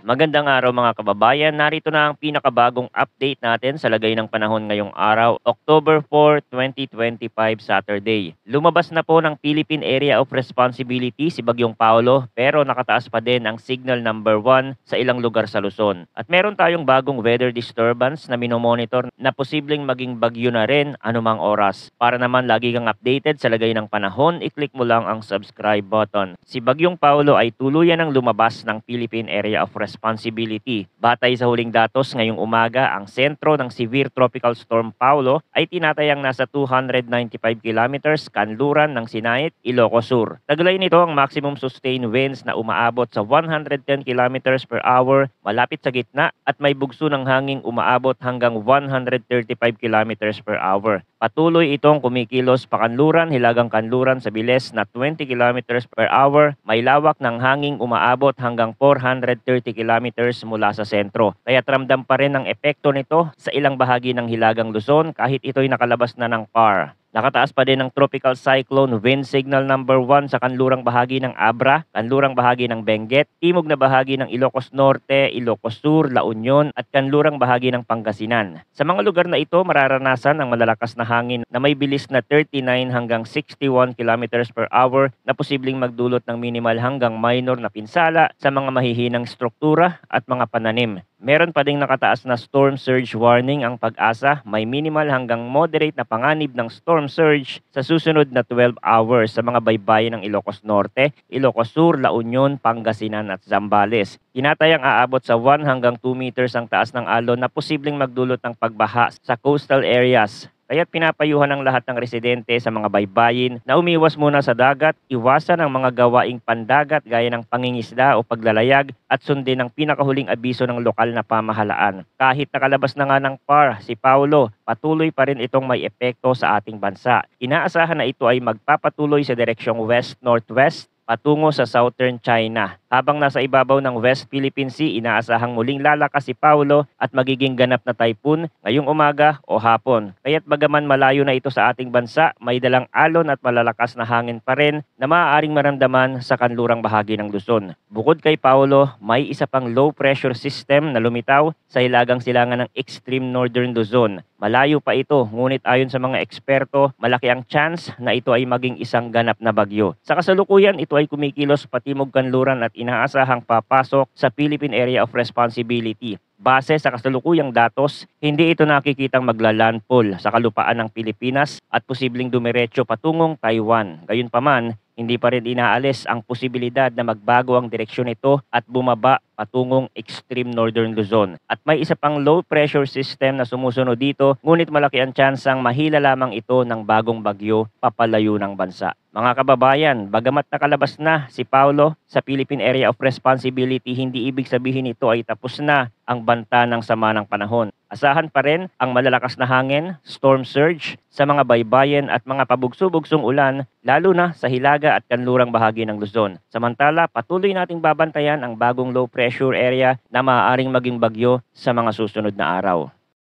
Magandang araw mga kababayan. Narito na ang pinakabagong update natin sa lagay ng panahon ngayong araw, October 4, 2025, Saturday. Lumabas na po ng Philippine Area of Responsibility si Bagyong Paolo pero nakataas pa din ang signal number 1 sa ilang lugar sa Luzon. At meron tayong bagong weather disturbance na minomonitor na posibleng maging bagyo na rin anumang oras. Para naman lagi kang updated sa lagay ng panahon, i-click mo lang ang subscribe button. Si Bagyong Paolo ay tuluyan ng lumabas ng Philippine Area of Responsibility. Batay sa huling datos ngayong umaga, ang sentro ng Severe Tropical Storm Paolo ay tinatayang nasa 295 kilometers kanluran ng Sinait, Ilocos Sur. Taglay nito ang maximum sustained winds na umaabot sa 110 kilometers per hour malapit sa gitna at may bugso ng hanging umaabot hanggang 135 kilometers per hour. Patuloy itong kumikilos pakanluran, hilagang kanluran sa bilis na 20 kilometers per hour. May lawak ng hanging umaabot hanggang 430 kilometers mula sa sentro. Kaya't ramdam pa rin ang epekto nito sa ilang bahagi ng hilagang Luzon kahit ito'y nakalabas na ng PAR. Nakataas pa din ang tropical cyclone wind signal number 1 sa kanlurang bahagi ng Abra, kanlurang bahagi ng Benguet, timog na bahagi ng Ilocos Norte, Ilocos Sur, La Union at kanlurang bahagi ng Pangasinan. Sa mga lugar na ito, mararanasan ang malalakas na hangin na may bilis na 39 hanggang 61 kilometers per hour na posibleng magdulot ng minimal hanggang minor na pinsala sa mga mahihinang struktura at mga pananim. Meron pa ding nakataas na storm surge warning ang Pag-asa. May minimal hanggang moderate na panganib ng storm surge sa susunod na 12 hours sa mga baybayin ng Ilocos Norte, Ilocos Sur, La Union, Pangasinan at Zambales. Tinatayang aabot sa 1 hanggang 2 meters ang taas ng alon na posibleng magdulot ng pagbaha sa coastal areas. Kaya't pinapayuhan ng lahat ng residente sa mga baybayin na umiwas muna sa dagat, iwasan ang mga gawaing pandagat gaya ng pangingisda o paglalayag at sundin ang pinakahuling abiso ng lokal na pamahalaan. Kahit nakalabas na nga ng PAR si Paulo, patuloy pa rin itong may epekto sa ating bansa. Inaasahan na ito ay magpapatuloy sa direksyong west-northwest patungo sa southern China. Habang nasa ibabaw ng West Philippine Sea, inaasahang muling lalakas si Paulo at magiging ganap na typhoon ngayong umaga o hapon. Kaya't bagaman malayo na ito sa ating bansa, may dalang alon at malalakas na hangin pa rin na maaaring maramdaman sa kanlurang bahagi ng Luzon. Bukod kay Paulo, may isa pang low pressure system na lumitaw sa hilagang silangan ng extreme northern Luzon. Malayo pa ito, ngunit ayon sa mga eksperto, malaki ang chance na ito ay maging isang ganap na bagyo. Sa kasalukuyan, ito ay kumikilos patimog kanluran at inaasahang papasok sa Philippine Area of Responsibility. Base sa kasalukuyang datos, hindi ito nakikitang maglalandfall sa kalupaan ng Pilipinas at posibleng dumiretso patungong Taiwan. Gayunpaman, hindi pa rin inaalis ang posibilidad na magbago ang direksyon nito at bumaba patungong extreme northern Luzon. At may isa pang low pressure system na sumusunod dito, ngunit malaki ang tsansang mahila lamang ito ng bagong bagyo papalayo ng bansa. Mga kababayan, bagamat nakalabas na si Paulo sa Philippine Area of Responsibility, hindi ibig sabihin ito ay tapos na ang banta ng sama ng panahon. Asahan pa rin ang malalakas na hangin, storm surge sa mga baybayin at mga pabugso-bugsong ulan, lalo na sa hilaga at kanlurang bahagi ng Luzon. Samantala, patuloy nating babantayan ang bagong low pressure area na maaaring maging bagyo sa mga susunod na araw.